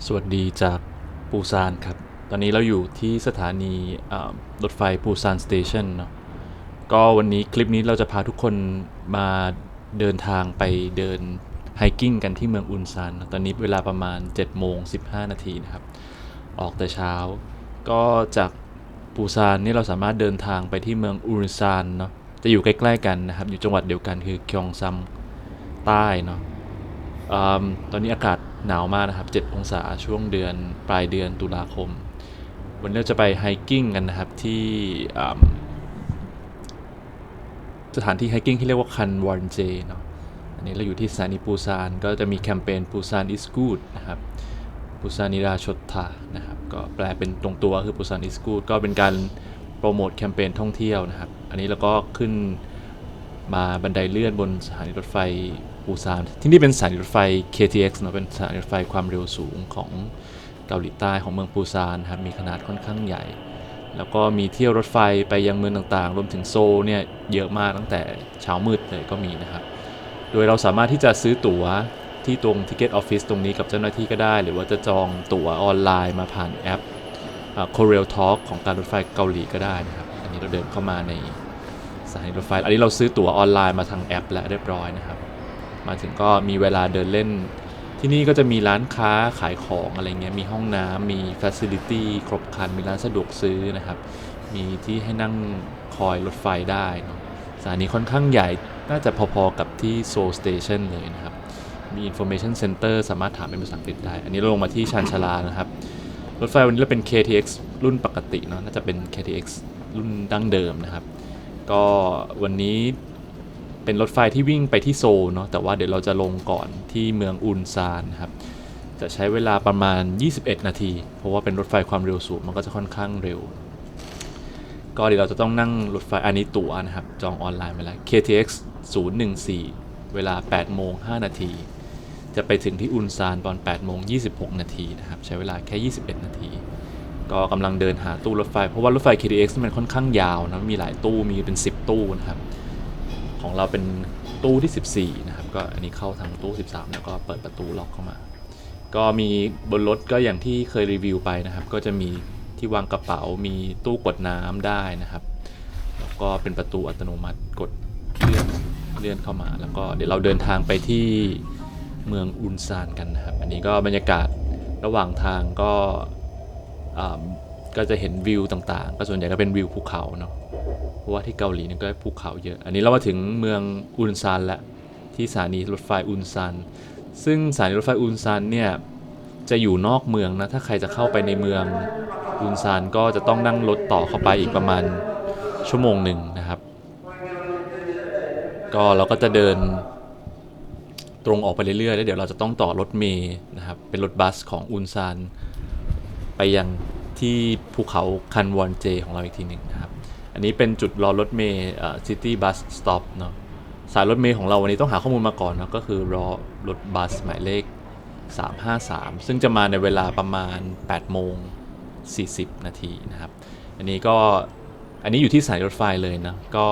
สวัสดีจากปูซานครับ ตอนนี้เราอยู่ที่สถานีรถไฟปูซานสเตชันเนาะก็วันนี้คลิปนี้เราจะพาทุกคนมาเดินทางไปเดินไฮกิ้งกันที่เมืองอุนซานตอนนี้เวลาประมาณ7:15นาทีนะครับออกแต่เช้าก็จากปูซานนี่เราสามารถเดินทางไปที่เมืองอุนซานเนาะจะอยู่ใกล้ๆกันนะครับอยู่จังหวัดเดียวกันคือคยองซัมใต้เนาะ ตอนนี้อากาศหนาวมากนะครับ7องศาช่วงเดือนปลายเดือนตุลาคมวันนี้เราจะไปไฮกิ้งกันนะครับที่สถานที่ไฮกิ้งที่เรียกว่าคันวอนเจเนาะอันนี้เราอยู่ที่สถานีปูซานก็จะมีแคมเปญปูซาน is good นะครับปูซานิราชดทานะครับก็แปลเป็นตรงตัวคือปูซาน is good ก็เป็นการโปรโมทแคมเปญท่องเที่ยวนะครับอันนี้เราก็ขึ้นมาบันไดเลื่อนบนสถานีรถไฟปูซานที่นี่เป็นสถานีรถไฟ KTX เนาะเป็นสถานีรถไฟความเร็วสูงของเกาหลีใต้ของเมืองปูซานครับมีขนาดค่อนข้างใหญ่แล้วก็มีเที่ยวรถไฟไปยังเมืองต่างๆรวมถึงโซลเนี่ยเยอะมากตั้งแต่เช้ามืดเลยก็มีนะครับโดยเราสามารถที่จะซื้อตั๋วที่ตรง Ticket Office ตรงนี้กับเจ้าหน้าที่ก็ได้หรือว่าจะจองตั๋วออนไลน์มาผ่านแอปKorel Talk ของการรถไฟเกาหลีก็ได้นะครับอันนี้เราเดินเข้ามาในสถานีรถไฟอันนี้เราซื้อตั๋วออนไลน์มาทางแอปแล้วเรียบร้อยนะครับมาถึงก็มีเวลาเดินเล่นที่นี่ก็จะมีร้านค้าขายของอะไรเงี้ยมีห้องน้ำมี Facility ครบครันมีร้านสะดวกซื้อนะครับมีที่ให้นั่งคอยรถไฟได้เนาะสถานีค่อนข้างใหญ่น่าจะพอๆกับที่โซลสเตชันเลยนะครับมี Information Center สามารถถามเป็นภาษาอังกฤษได้อันนี้เราลงมาที่ชานชาลานะครับรถไฟวันนี้เราเป็น KTX รุ่นปกติเนาะน่าจะเป็น KTX รุ่นดั้งเดิมนะครับก็วันนี้เป็นรถไฟที่วิ่งไปที่โซลเนาะแต่ว่าเดี๋ยวเราจะลงก่อนที่เมืองอุนซานครับจะใช้เวลาประมาณ21นาทีเพราะว่าเป็นรถไฟความเร็วสูงมันก็จะค่อนข้างเร็วก็เดี๋ยวเราจะต้องนั่งรถไฟอันนี้ตั๋วนะครับจองออนไลน์ไปแล้ว KTX 014เวลา8:05นาทีจะไปถึงที่อุนซานตอน8:26นาทีนะครับใช้เวลาแค่21นาทีก็กำลังเดินหาตู้รถไฟเพราะว่ารถไฟ KTX มันค่อนข้างยาวนะมีหลายตู้มีเป็น10ตู้นะครับของเราเป็นตู้ที่14นะครับก็อันนี้เข้าทางตู้13แล้วก็เปิดประตูล็อกเข้ามาก็มีบนรถก็อย่างที่เคยรีวิวไปนะครับก็จะมีที่วางกระเป๋ามีตู้กดน้ำได้นะครับแล้วก็เป็นประตูอัตโนมัติกดเลื่อนเข้ามาแล้วก็เดี๋ยวเราเดินทางไปที่เมืองอุนซานกันนะครับอันนี้ก็บรรยากาศระหว่างทางก็จะเห็นวิวต่างๆก็ส่วนใหญ่ก็เป็นวิวภูเขาเนาะเพราะว่าที่เกาหลีนี่ก็ภูเขาเยอะอันนี้เรามาถึงเมืองอุนซานแล้วที่สถานีรถไฟอุนซานซึ่งสถานีรถไฟอุนซานเนี่ยจะอยู่นอกเมืองนะถ้าใครจะเข้าไปในเมืองอุนซานก็จะต้องนั่งรถต่อเข้าไปอีกประมาณชั่วโมงหนึ่งนะครับก็เราก็จะเดินตรงออกไปเรื่อยๆแล้วเดี๋ยวเราจะต้องต่อรถเมล์นะครับเป็นรถบัสของอุนซานไปยังที่ภูเขาคันวอนเจของเราอีกทีหนึ่งนะครับอันนี้เป็นจุดรอรถเมล์ซิตี้บัสสต็อปเนาะสายรถเมล์ของเราวันนี้ต้องหาข้อมูลมาก่อนนะก็คือรอรถบัสหมายเลข353ซึ่งจะมาในเวลาประมาณ8:40นาทีนะครับอันนี้อยู่ที่สายรถไฟเลยนะก็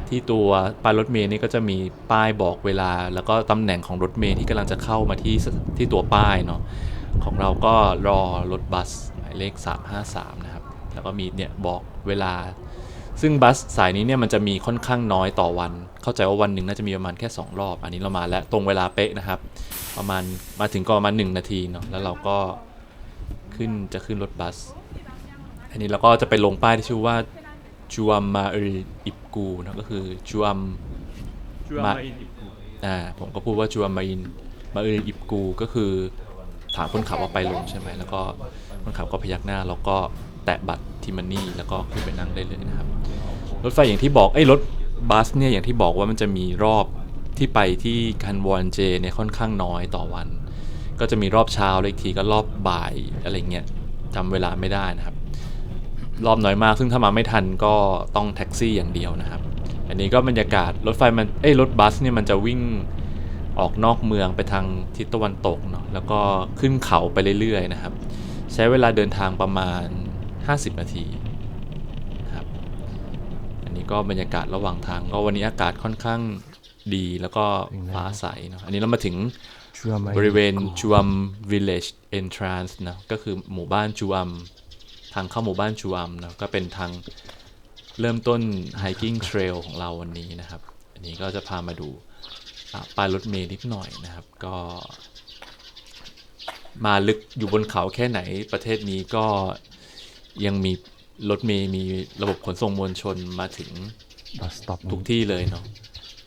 ที่ตัวป้ายรถเมล์นี่ก็จะมีป้ายบอกเวลาแล้วก็ตำแหน่งของรถเมล์ที่กำลังจะเข้ามาที่ตัวป้ายเนาะของเราก็รอรถบัสหมายเลข353นะครับแล้วก็มีเนี่ยบอกเวลาซึ่งบัสสายนี้เนี่ยมันจะมีค่อนข้างน้อยต่อวันเข้าใจว่าวันหนึ่งน่าจะมีประมาณแค่2รอบอันนี้เรามาแล้วตรงเวลาเป๊ะนะครับประมาณมาถึงก็ประมาณ1นาทีเนาะแล้วเราก็จะขึ้นรถบัสอันนี้เราก็จะไปลงป้ายที่ชื่อว่าจูอัมมาอิบกูนะก็คือจูอัมมาผมก็พูดว่าจูอัมมาอิบกูก็คือถามคนขับว่าไปลงใช่ไหมแล้วก็คนขับก็พยักหน้าแล้วก็แตะบัตรทิมันนี่แล้วก็ขึ้นไปนั่งได้เลยนะครับรถไฟอย่างที่บอกรถบัสเนี่ยอย่างที่บอกว่ามันจะมีรอบที่ไปที่คันวอนเจเนี่ยค่อนข้างน้อยต่อวันก็จะมีรอบเช้าแล้วอีกทีก็รอบบ่ายอะไรเงี้ยจำเวลาไม่ได้นะครับรอบน้อยมากซึ่งถ้ามาไม่ทันก็ต้องแท็กซี่อย่างเดียวนะครับอันนี้ก็บรรยากาศรถไฟมันรถบัสเนี่ยมันจะวิ่งออกนอกเมืองไปทางทิศตะวันตกเนาะแล้วก็ขึ้นเขาไปเรื่อยๆนะครับใช้เวลาเดินทางประมาณ50นาทีครับอันนี้ก็บรรยากาศระหว่างทางก็วันนี้อากาศค่อนข้างดีแล้วก็ฟ้าใสเนาะอันนี้เรามาถึง บริเวณจูอัม Village Entrance นะก็คือหมู่บ้านจูอัมทางเข้าหมู่บ้านจูอัมนะก็เป็นทางเริ่มต้น hiking trail ของเราวันนี้นะครับอันนี้ก็จะพามาดูป้ายรถเมล์นิดหน่อยนะครับก็มาลึกอยู่บนเขาแค่ไหนประเทศนี้ก็ยังมีรถเมล์มีระบบขนส่งมวลชนมาถึงทุกที่เลยเนาะ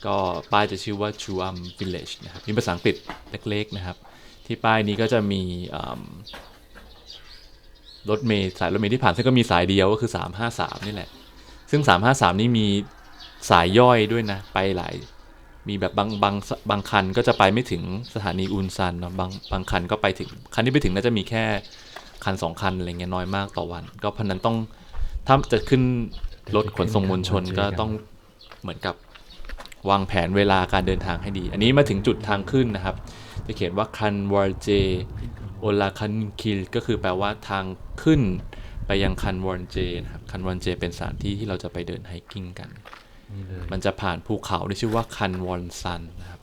ก็ป้ายจะชื่อว่า Chuam Village นะครับมีภาษาอังกฤษเล็กๆนะครับที่ป้ายนี้ก็จะมีรถเมล์สายรถเมล์ที่ผ่านซึ่งก็มีสายเดียวก็คือ353นี่แหละซึ่ง353นี่มีสายย่อยด้วยนะไปหลายมีแบบบางคันก็จะไปไม่ถึงสถานีอุนซันเนาะบางคันก็ไปถึงคันที่ไปถึงน่าจะมีแค่คัน2คันอะไรเงี้ยน้อยมากต่อวันก็เพราะนั้นต้องถ้าจะขึ้นรถขนส่งมวลชนก็ต้องเหมือนกับวางแผนเวลาการเดินทางให้ดีอันนี้มาถึงจุดทางขึ้นนะครับจะเขียนว่าคันวอร์เจโอลาคันคิลก็คือแปลว่าทางขึ้นไปยังคันวอร์เจนะครับคันวอร์เจเป็นสถานที่ที่เราจะไปเดินไฮกิ้งกันมันจะผ่านภูเขาที่ชื่อว่าคันวอนซันนะครับ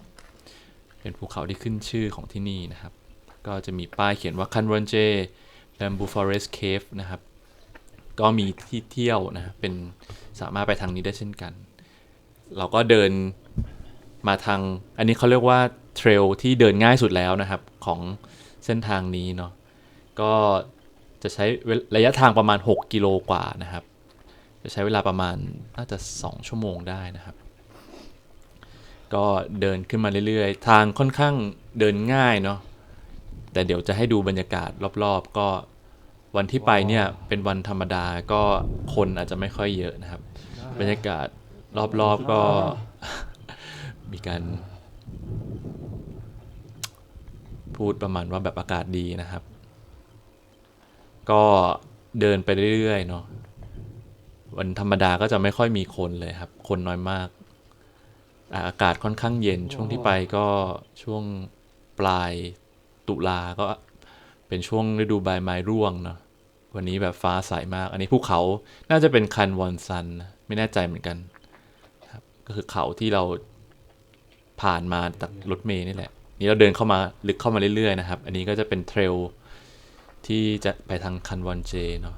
เป็นภูเขาที่ขึ้นชื่อของที่นี่นะครับก็จะมีป้ายเขียนว่าคันวอนเจแบมบูฟอเรสต์เคฟนะครับก็มีที่เที่ยวนะเป็นสามารถไปทางนี้ได้เช่นกันเราก็เดินมาทางอันนี้เขาเรียกว่าเทรลที่เดินง่ายสุดแล้วนะครับของเส้นทางนี้เนาะก็จะใช้ระยะทางประมาณ6กิโลกว่านะครับจะใช้เวลาประมาณน่าจะ2ชั่วโมงได้นะครับก็เดินขึ้นมาเรื่อยๆทางค่อนข้างเดินง่ายเนาะแต่เดี๋ยวจะให้ดูบรรยากาศรอบๆก็วันที่ไปเนี่ยเป็นวันธรรมดาก็คนอาจจะไม่ค่อยเยอะนะครับบรรยากาศรอบๆก็มีการพูดประมาณว่าแบบอากาศดีนะครับก็เดินไปเรื่อยๆเนาะวันธรรมดาก็จะไม่ค่อยมีคนเลยครับคนน้อยมากอากาศค่อนข้างเย็นช่วงที่ไปก็ช่วงปลายตุลาก็เป็นช่วงฤดูใบไม้ร่วงเนาะวันนี้แบบฟ้าใสมากอันนี้ภูเขาน่าจะเป็นคันวอนซันไม่แน่ใจเหมือนกันครับก็คือเขาที่เราผ่านมาจากรถเมล์นี่แหละนี่เราเดินเข้ามาลึกเข้ามาเรื่อยๆนะครับอันนี้ก็จะเป็นเทรลที่จะไปทางคันวอนเจเนาะ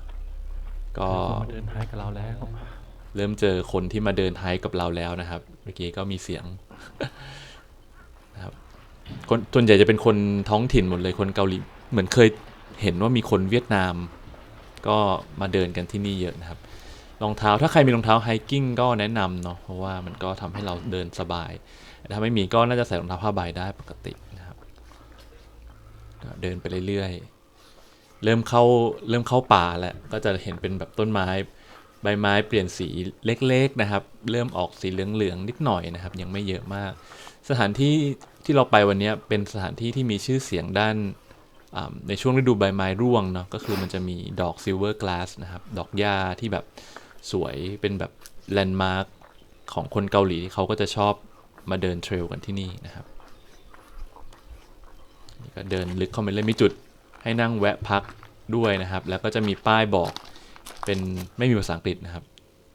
ก็เดินไฮกับเราแล้วเริ่มเจอคนที่มาเดินไฮกับเราแล้วนะครับเมื่อกี้ก็มีเสียงนะครับคนส่วนใหญ่จะเป็นคนท้องถิ่นหมดเลยคนเกาหลีเหมือนเคยเห็นว่ามีคนเวียดนามก็มาเดินกันที่นี่เยอะนะครับรองเท้าถ้าใครมีรองเท้าไฮกิ้งก็แนะนำเนาะเพราะว่ามันก็ทำให้เราเดินสบายถ้าไม่มีก็น่าจะใส่รองเท้าผ้าใบได้ปกตินะครับก็เดินไปเรื่อยๆเริ่มเข้าป่าแล้วก็จะเห็นเป็นแบบต้นไม้ใบไม้เปลี่ยนสีเล็กๆนะครับเริ่มออกสีเหลืองๆนิดหน่อยนะครับยังไม่เยอะมากสถานที่ที่เราไปวันนี้เป็นสถานที่ที่มีชื่อเสียงด้านในช่วงฤดูใบไม้ร่วงเนาะก็คือมันจะมีดอกซิลเวอร์กลาสนะครับดอกหญ้าที่แบบสวยเป็นแบบแลนด์มาร์คของคนเกาหลีเขาก็จะชอบมาเดินเทรลกันที่นี่นะครับนี่ก็เดินลึกเข้าไปเลยมีจุดให้นั่งแวะพักด้วยนะครับแล้วก็จะมีป้ายบอกเป็นไม่มีภาษาอังกฤษนะครับ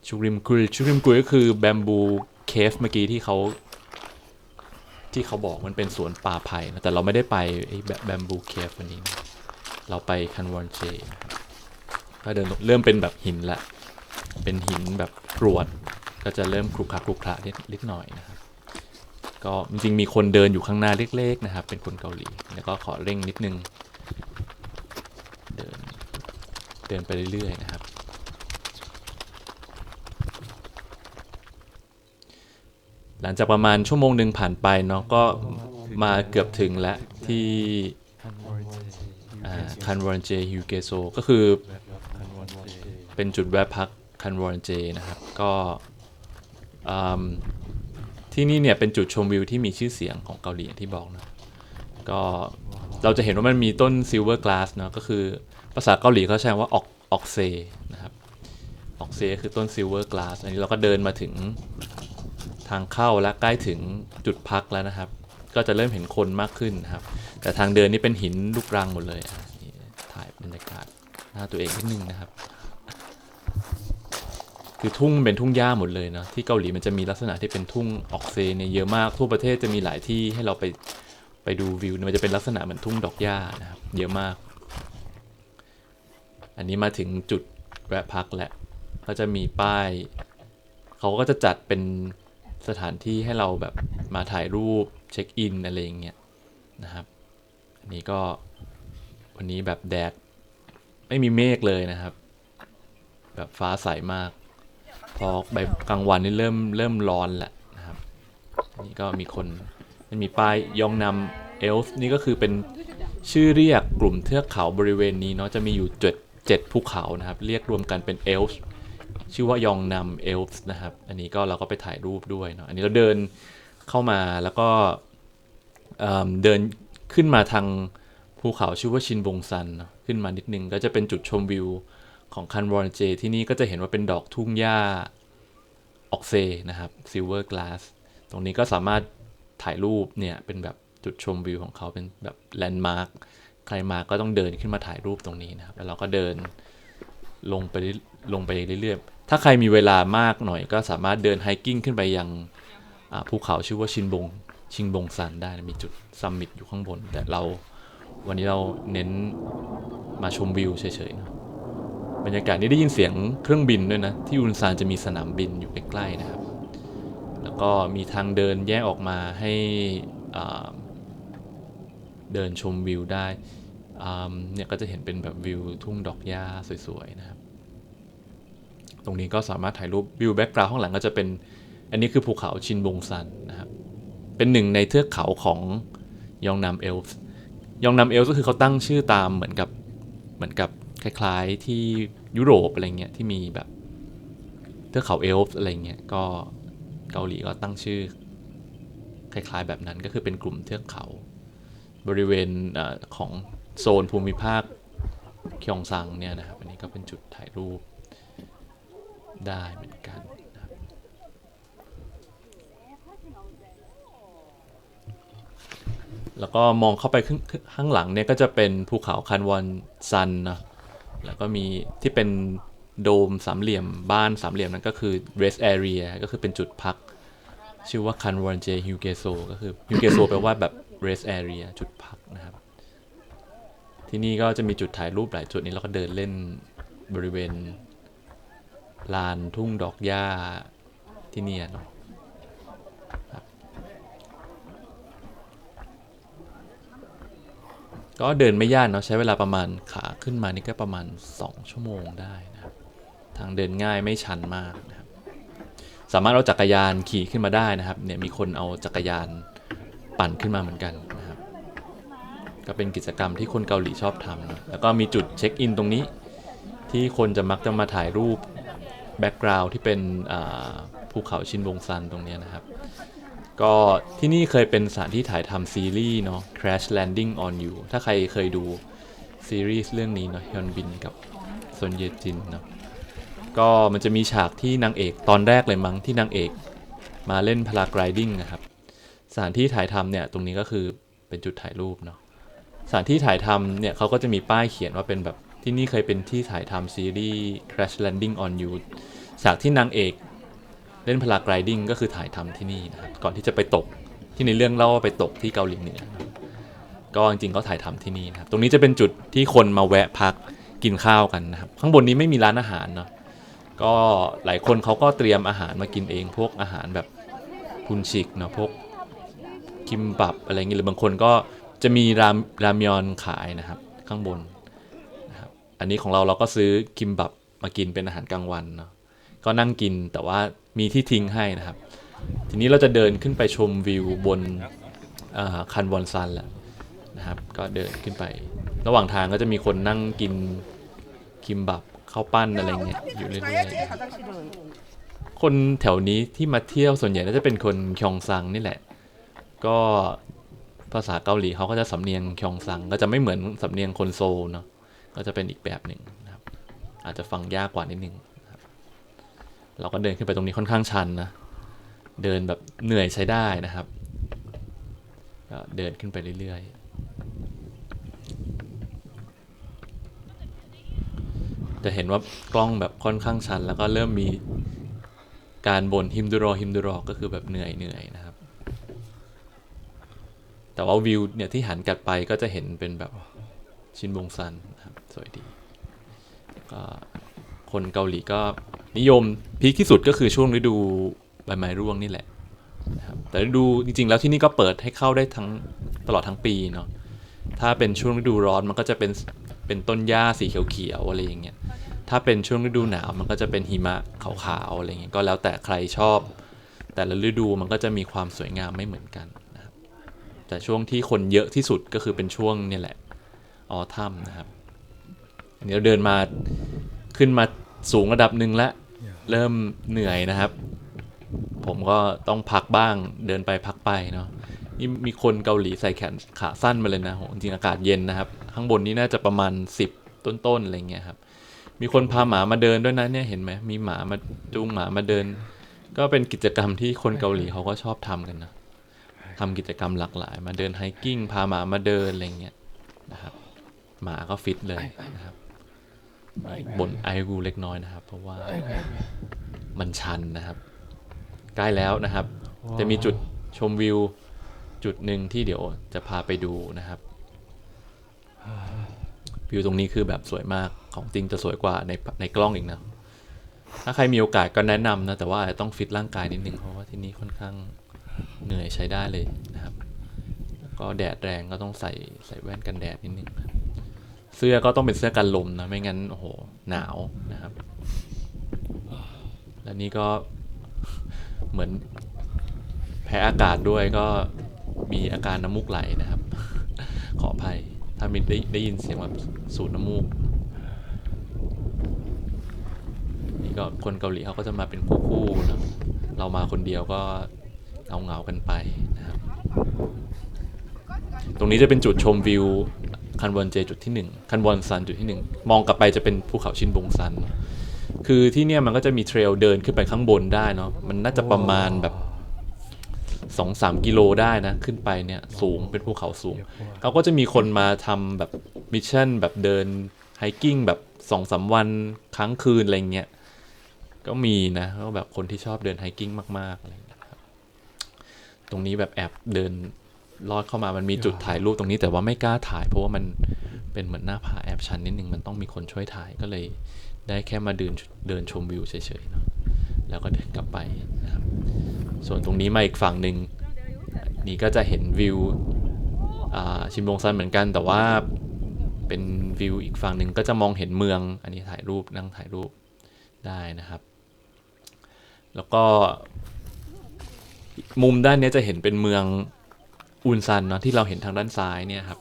ชูริมกุยก็คือแบมบูเคฟเมื่อกี้ที่เขาบอกมันเป็นสวนป่าไผ่นะแต่เราไม่ได้ไปไอ้แบมบูเคฟวันนี้นะเราไปคันวอนเจก็เดินเริ่มเป็นแบบหินละเป็นหินแบบกรวดก็จะเริ่มครุขระนิดหน่อยนะครับก็จริงๆมีคนเดินอยู่ข้างหน้าเล็กๆนะครับเป็นคนเกาหลีแล้วก็ขอเร่งนิดนึงเดินไปเรื่อยๆนะครับหลังจากประมาณชั่วโมงหนึ่งผ่านไปเนาะก็มาเกือบถึงแล้วที่คันวอนเจฮิวเกโซก็คือเป็นจุดแวะพักคันวอนเจนะครับก็ที่นี่เนี่ยเป็นจุดชมวิวที่มีชื่อเสียงของเกาหลีอย่างที่บอกนะก็เราจะเห็นว่ามันมีต้นซิลเวอร์กลาสเนาะก็คือภาษาเกาหลีเขาใช้ว่าออกเซนะครับออกเซคือต้นซิลเวอร์กลาสอันนี้เราก็เดินมาถึงทางเข้าและใกล้ถึงจุดพักแล้วนะครับก็จะเริ่มเห็นคนมากขึ้นนะครับแต่ทางเดินนี่เป็นหินลูกรังหมดเลยถ่ายบรรยากาศหน้าตัวเองนิดนึงนะครับคือทุ่งเป็นทุ่งหญ้าหมดเลยเนาะที่เกาหลีมันจะมีลักษณะที่เป็นทุ่งออกเซเนี่ยเยอะมากทั่วประเทศจะมีหลายที่ให้เราไป ไปดูวิวมันจะเป็นลักษณะเหมือนทุ่งดอกหญ้านะครับเยอะมากอันนี้มาถึงจุดแวะพักแล้วก็จะมีป้ายเขาก็จะจัดเป็นสถานที่ให้เราแบบมาถ่ายรูปเช็คอินอะไรอย่างเงี้ยนะครับอันนี้ก็วันนี้แบบแดดไม่มีเมฆเลยนะครับแบบฟ้าใสมากพอแบบกลางวันนี่เริ่มร้อนแหละนะครับนี่ก็มีคนมีป้ายยองนำเอลฟ์นี่ก็คือเป็นชื่อเรียกกลุ่มเทือกเขาบริเวณนี้เนาะจะมีอยู่7ภูเขานะครับเรียกรวมกันเป็นเอลฟ์ชื่อว่ายองนำเอลฟ์นะครับอันนี้ก็เราก็ไปถ่ายรูปด้วยเนาะอันนี้เราเดินเข้ามาแล้วก็เดินขึ้นมาทางภูเขาชื่อว่าชินบงซันเนาะขึ้นมานิดนึงก็จะเป็นจุดชมวิวของคันวอนเจที่นี่ก็จะเห็นว่าเป็นดอกทุ่งหญ้าออกเซนะครับซิลเวอร์กลาสตรงนี้ก็สามารถถ่ายรูปเนี่ยเป็นแบบจุดชมวิวของเขาเป็นแบบแลนด์มาร์คใครมาก็ต้องเดินขึ้นมาถ่ายรูปตรงนี้นะครับแล้วเราก็เดินลงไปเรื่อยๆถ้าใครมีเวลามากหน่อยก็สามารถเดินไฮกิ้งขึ้นไปยังภูเขาชื่อว่าชิงบงซันได้มีจุดซัมมิตอยู่ข้างบนแต่วันนี้เราเน้นมาชมวิวเฉยๆนะบรรยากาศนี้ได้ยินเสียงเครื่องบินด้วยนะที่อุนซานจะมีสนามบินอยู่ใกล้ๆนะครับแล้วก็มีทางเดินแยกออกมาให้เดินชมวิวได้เนี่ยก็จะเห็นเป็นแบบวิวทุ่งดอกหญ้าสวยๆนะครับตรงนี้ก็สามารถถ่ายรูปวิวแบ็กกราวด์ข้างหลังก็จะเป็นอันนี้คือภูเขาชินบงซันนะครับเป็นหนึ่งในเทือกเขาของยองนำเอลฟ์ยองนำเอลฟ์ก็คือเขาตั้งชื่อตามเหมือนกับคล้ายๆที่ยุโรปอะไรเงี้ยที่มีแบบเทือกเขาเอลฟ์อะไรเงี้ยก็เกาหลีก็ตั้งชื่อคล้ายๆแบบนั้นก็คือเป็นกลุ่มเทือกเขาบริเวณของโซนภูมิภาคคยองซังเนี่ยนะครับอันนี้ก็เป็นจุดถ่ายรูปได้เหมือนกันนะครับแล้วก็มองเข้าไปข้างหลังเนี่ยก็จะเป็นภูเขาคันวอนซันนะแล้วก็มีที่เป็นโดมสามเหลี่ยมบ้านสามเหลี่ยมนั้นก็คือ rest area ก็คือเป็นจุดพักชื่อว่าคันวอนเจฮิวเกโซก็คือฮิวเกโซแปลว่าแบบ rest area จุดพักนะครับที่นี่ก็จะมีจุดถ่ายรูปหลายจุดนี้เราก็เดินเล่นบริเวณลานทุ่งดอกหญ้าที่นี่เนาะก็เดินไม่ยากเนาะใช้เวลาประมาณขาขึ้นมานี่ก็ประมาณ2ชั่วโมงได้นะครับทางเดินง่ายไม่ชันมากนะครับสามารถเอาจักรยานขี่ขึ้นมาได้นะครับเนี่ยมีคนเอาจักรยานปั่นขึ้นมาเหมือนกันนะครับก็เป็นกิจกรรมที่คนเกาหลีชอบทำนะแล้วก็มีจุดเช็คอินตรงนี้ที่คนจะมักจะมาถ่ายรูปแบ็กกราวด์ที่เป็นภูเขาชินบงซันตรงนี้นะครับก็ที่นี่เคยเป็นสถานที่ถ่ายทำซีรีส์เนาะ Crash Landing on You ถ้าใครเคยดูซีรีส์เรื่องนี้เนาะฮยอนบินกับซอนเยจินเนาะก็มันจะมีฉากที่นางเอกตอนแรกเลยมั้งที่นางเอกมาเล่นพาราไกลดิ้งนะครับสถานที่ถ่ายทำเนี่ยตรงนี้ก็คือเป็นจุดถ่ายรูปเนาะสถานที่ถ่ายทำเนี่ยเขาก็จะมีป้ายเขียนว่าเป็นแบบที่นี่เคยเป็นที่ถ่ายทำซีรีส์ Crash Landing on You ฉากที่นางเอกเล่นพาราไกลดิ้งก็คือถ่ายทำที่นี่นะครับก่อนที่จะไปตกที่ในเรื่องเล่าว่าไปตกที่เกาหลีเหนือก็จริงๆก็ถ่ายทำที่นี่นะครับตรงนี้จะเป็นจุดที่คนมาแวะพักกินข้าวกันนะครับข้างบนนี้ไม่มีร้านอาหารเนาะก็หลายคนเขาก็เตรียมอาหารมากินเองพวกอาหารแบบพุนชิกเนาะพวกคิมบับอะไรเงี้ยหรือบางคนก็จะมีรามยอนขายนะครับข้างบนนะครับอันนี้ของเราก็ซื้อคิมบับมากินเป็นอาหารกลางวันเนาะก็นั่งกินแต่ว่ามีที่ทิ้งให้นะครับทีนี้เราจะเดินขึ้นไปชมวิวบนคันวอนซันแหละนะครับก็เดินขึ้นไประหว่างทางก็จะมีคนนั่งกินคิมบับข้าวปั้นอะไรเงี้ยอยู่เรื่อยๆคนแถวนี้ที่มาเที่ยวส่วนใหญ่น่าจะเป็นคนคยองซังนี่แหละก็ภาษาเกาหลีเขาก็จะสำเนียงคยองซังก็จะไม่เหมือนสำเนียงคนโซลเนาะก็จะเป็นอีกแบบหนึ่งนะครับอาจจะฟังยากกว่านิดนึงเราก็เดินขึ้นไปตรงนี้ค่อนข้างชันนะเดินแบบเหนื่อยใช้ได้นะครับก็เดินขึ้นไปเรื่อยๆจะเห็นว่ากล้องแบบค่อนข้างชันแล้วก็เริ่มมีการบ่นฮิมดูรอก็คือแบบเหนื่อยนะครับ แต่ว่าวิวเนี่ยที่หันกลับไปก็จะเห็นเป็นแบบชินบงซันนะครับสวยดีก็คนเกาหลีก็นิยมพีคที่สุดก็คือช่วงฤดูใบไม้ร่วงนี่แหละนะครับแต่ฤดูจริงๆแล้วที่นี่ก็เปิดให้เข้าได้ทั้งตลอดทั้งปีเนาะถ้าเป็นช่วงฤดูร้อนมันก็จะเป็นต้นหญ้าสีเขียวๆอะไรอย่างเงี้ยถ้าเป็นช่วงฤดูหนาวมันก็จะเป็นหิมะขาวๆอะไรเงี้ยก็แล้วแต่ใครชอบแต่ละฤดูมันก็จะมีความสวยงามไม่เหมือนกันนะครับแต่ช่วงที่คนเยอะที่สุดก็คือเป็นช่วงนี่แหละออทัมนะครับอันนี้เราเดินมาขึ้นมาสูงระดับหนึ่งแล้วเริ่มเหนื่อยนะครับผมก็ต้องพักบ้างเดินไปพักไปเนาะนี่มีคนเกาหลีใส่แขนขาสั้นมาเลยนะโหจริงอากาศเย็นนะครับข้างบนนี้น่าจะประมาณ10ต้นๆอะไรเงี้ยครับมีคนพาหมามาเดินด้วยนะเนี่ยเห็นไหมมีหมามาจูงหมามาเดินก็เป็นกิจกรรมที่คนเกาหลีเขาก็ชอบทำกันนะทำกิจกรรมหลากหลายมาเดินไฮกิ้งพาหมามาเดินอะไรเงี้ยนะครับหมาก็ฟิตเลยนะครับบนไอรูเล็กน้อยนะครับเพราะว่ามันชันนะครับใกล้แล้วนะครับจะมีจุดชมวิวจุดหนึ่งที่เดี๋ยวจะพาไปดูนะครับวิวตรงนี้คือแบบสวยมากของจริงจะสวยกว่าในกล้องอีกนะถ้าใครมีโอกาสก็แนะนำนะแต่ว่าต้องฟิตร่างกายนิดนึงเพราะว่าที่นี่ค่อนข้างเหนื่อยใช้ได้เลยนะครับก็แดดแรงก็ต้องใส่แว่นกันแดดนิดนึงเสื้อก็ต้องเป็นเสื้อกันลมนะไม่งั้นโอ้โหหนาวนะครับและนี่ก็เหมือนแพ้อากาศด้วยก็มีอาการน้ำมูกไหลนะครับขออภัยถ้ามีได้ยินเสียงแบบสูดน้ำมูกนี่ก็คนเกาหลีเขาก็จะมาเป็นคู่ๆนะเรามาคนเดียวก็เหงากันไปนะครับตรงนี้จะเป็นจุดชมวิวคันวอนเจจุดที่1คันวอนซันจุดที่1มองกลับไปจะเป็นภูเขาชินบงซันคือที่เนี่ยมันก็จะมีเทรลเดินขึ้นไปข้างบนได้เนาะมันน่าจะประมาณแบบ2-3 กิโลได้นะขึ้นไปเนี่ยสูงเป็นภูเขาสูงเขาก็จะมีคนมาทำแบบมิชชั่นแบบเดินไฮกิ้งแบบ2-3 วันค้างคืนอะไรเงี้ยก็มีนะก็แบบคนที่ชอบเดินไฮกิ้งมากๆอะไรเงี้ยครับตรงนี้แบบแอบเดินลอดเข้ามามันมีจุดถ่ายรูปตรงนี้แต่ว่าไม่กล้าถ่ายเพราะว่ามันเป็นเหมือนหน้าผาแอบชันนิดนึงมันต้องมีคนช่วยถ่ายก็เลยได้แค่มาเดินชมวิวเฉยๆเนาะแล้วก็เดินกลับไปนะครับส่วนตรงนี้มาอีกฝั่งหนึ่งนี่ก็จะเห็นวิวชินบงซันเหมือนกันแต่ว่าเป็นวิวอีกฝั่งหนึ่งก็จะมองเห็นเมืองอันนี้ถ่ายรูปนั่งถ่ายรูปได้นะครับแล้วก็มุมด้านนี้จะเห็นเป็นเมืองอุนซันเนาะที่เราเห็นทางด้านซ้ายเนี่ยครับ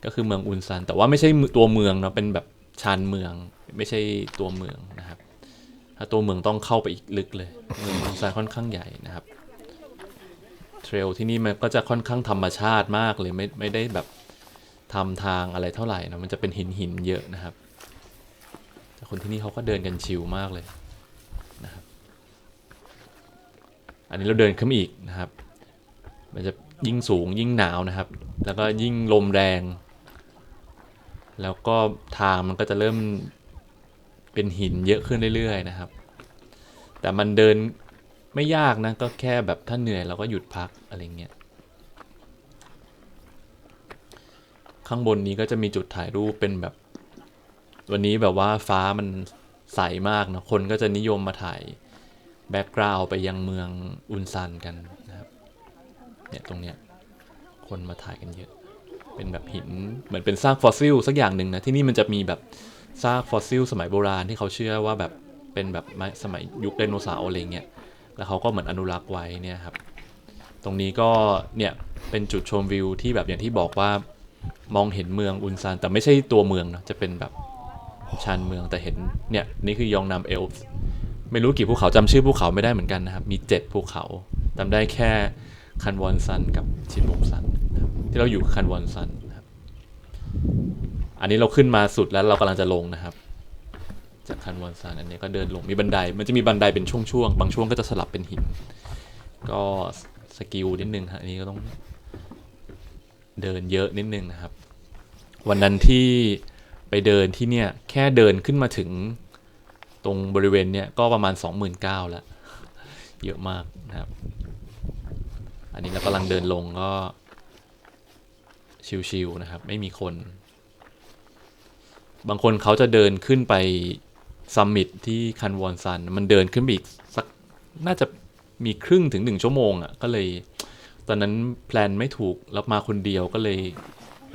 ก็คือเมืองอุนซันแต่ว่าไม่ใช่ตัวเมืองเนาะเป็นแบบชานเมืองไม่ใช่ตัวเมืองนะครับถ้าตัวเมืองต้องเข้าไปอีกลึกเลยเมืองอุนซันค่อนข้างใหญ่นะครับเทรลที่นี่มันก็จะค่อนข้างธรรมชาติมากเลยไม่ได้แบบทำทางอะไรเท่าไหร่นะมันจะเป็นหินเยอะนะครับแต่คนที่นี่เขาก็เดินกันชิลมากเลยนะครับอันนี้เราเดินขึ้นอีกนะครับมันจะยิ่งสูงยิ่งหนาวนะครับแล้วก็ยิ่งลมแรงแล้วก็ทางมันก็จะเริ่มเป็นหินเยอะขึ้นเรื่อยๆนะครับแต่มันเดินไม่ยากนะก็แค่แบบถ้าเหนื่อยเราก็หยุดพักอะไรเงี้ยข้างบนนี้ก็จะมีจุดถ่ายรูปเป็นแบบวันนี้แบบว่าฟ้ามันใสมากนะคนก็จะนิยมมาถ่ายแบ็กกราวด์ไปยังเมืองอุนซันกันนะครับเนี่ยตรงเนี้ยคนมาถ่ายกันเยอะเป็นแบบหินเหมือนเป็นซากฟอสซิลสักอย่างหนึ่งนะที่นี่มันจะมีแบบซากฟอสซิลสมัยโบราณที่เขาเชื่อว่าแบบเป็นแบบสมัยยุคไดโนเสาร์อะไรเงี้ยแล้วเขาก็เหมือนอนุรักษ์ไว้เนี่ยครับตรงนี้ก็เนี่ยเป็นจุดชมวิวที่แบบอย่างที่บอกว่ามองเห็นเมืองอุนซันแต่ไม่ใช่ตัวเมืองนะจะเป็นแบบชานเมืองแต่เห็นเนี่ยนี่คือยองนัมเอลฟ์ไม่รู้กี่ภูเขาจำชื่อภูเขาไม่ได้เหมือนกันนะครับมี7ภูเขาจำได้แค่คันวอนซันกับชินบงซันที่เราอยู่คันวอนซันนะครับอันนี้เราขึ้นมาสุดแล้วเรากำลังจะลงนะครับจากคันวอนซันอันนี้ก็เดินลงมีบันไดมันจะมีบันไดเป็นช่วงๆบางช่วงก็จะสลับเป็นหินก็สกิลนิดนึงฮะอันนี้ก็ต้องเดินเยอะนิดนึงนะครับวันนั้นที่ไปเดินที่เนี่ยแค่เดินขึ้นมาถึงตรงบริเวณเนี้ยก็ประมาณ 29,000 แล้วเยอะมากนะครับอันนี้เรากำลังเดินลงก็ ชิลๆนะครับไม่มีคนบางคนเขาจะเดินขึ้นไปซัมมิตที่คันวอนซันมันเดินขึ้นไปอีกสักน่าจะมีครึ่งถึง1 ชั่วโมงอ่ะก็เลยตอนนั้นแพลนไม่ถูกแล้วมาคนเดียวก็เลย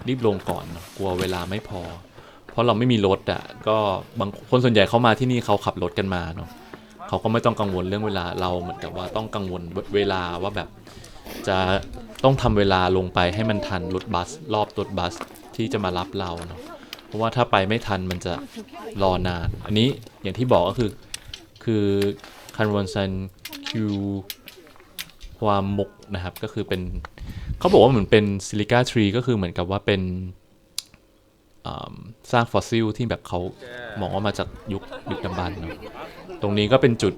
รีบลงก่อนกลัวเวลาไม่พอเพราะเราไม่มีรถอ่ะก็บางคนส่วนใหญ่เขามาที่นี่เขาขับรถกันมาเนาะเขาก็ไม่ต้องกังวลเรื่องเวลาเราเหมือนกับว่าต้องกังวลเวลาว่าแบบจะต้องทำเวลาลงไปให้มันทันรถบัสรอบรถบัสที่จะมารับเราเนาะเพราะว่าถ้าไปไม่ทันมันจะรอนานอันนี้อย่างที่บอกก็คือคันวอนซันคิวความมกนะครับก็คือเป็นเขาบอกว่าเหมือนเป็นซิลิก้าทรีก็คือเหมือนกับว่าเป็นสร้างฟอสซิลที่แบบเขามองว่ามาจากยุคดำบรรพ์เนาะตรงนี้ก็เป็นจุด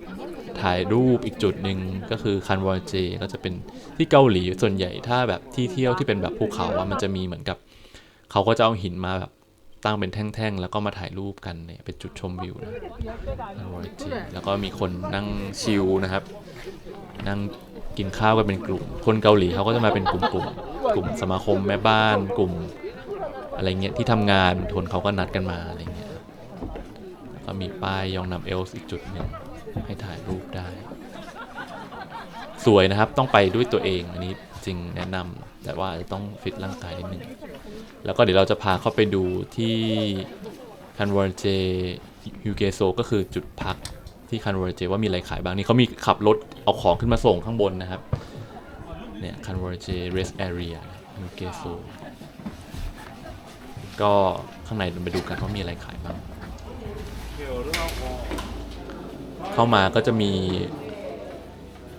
ถ่ายรูปอีกจุดหนึ่งก็คือคันวอนเจก็จะเป็นที่เกาหลีส่วนใหญ่ถ้าแบบที่เที่ยวที่เป็นแบบภูเขาว่ามันจะมีเหมือนกับเขาก็จะเอาหินมาแบบตั้งเป็นแท่งๆแล้วก็มาถ่ายรูปกันเนี่ยเป็นจุดชมวิวนะคันวอนเจแล้วก็มีคนนั่งชิลนะครับนั่งกินข้าวกันเป็นกลุ่มคนเกาหลีเขาก็จะมาเป็นกลุ่มสมาคมแม่บ้านกลุ่มอะไรเงี้ยที่ทำงานทนเขาก็นัดกันมาอะไรเงี้ยก็มีป้ายยองนำเอลส์อีกจุดหนึ่งให้ถ่ายรูปได้สวยนะครับต้องไปด้วยตัวเองอันนี้จริงแนะนำแต่ว่าต้องฟิตร่างกายนิดนึงแล้วก็เดี๋ยวเราจะพาเข้าไปดูที่คันวอร์เจฮิวเกโซก็คือจุดพักที่คันวอร์เจว่ามีอะไรขายบ้างนี่เขามีขับรถเอาของขึ้นมาส่งข้างบนนะครับเนี่ยคันวอร์เจเรสแอเรียฮิวเกโซก็ข้างในเราไปดูกันว่ามีอะไรขายบ้างเข้ามาก็จะมี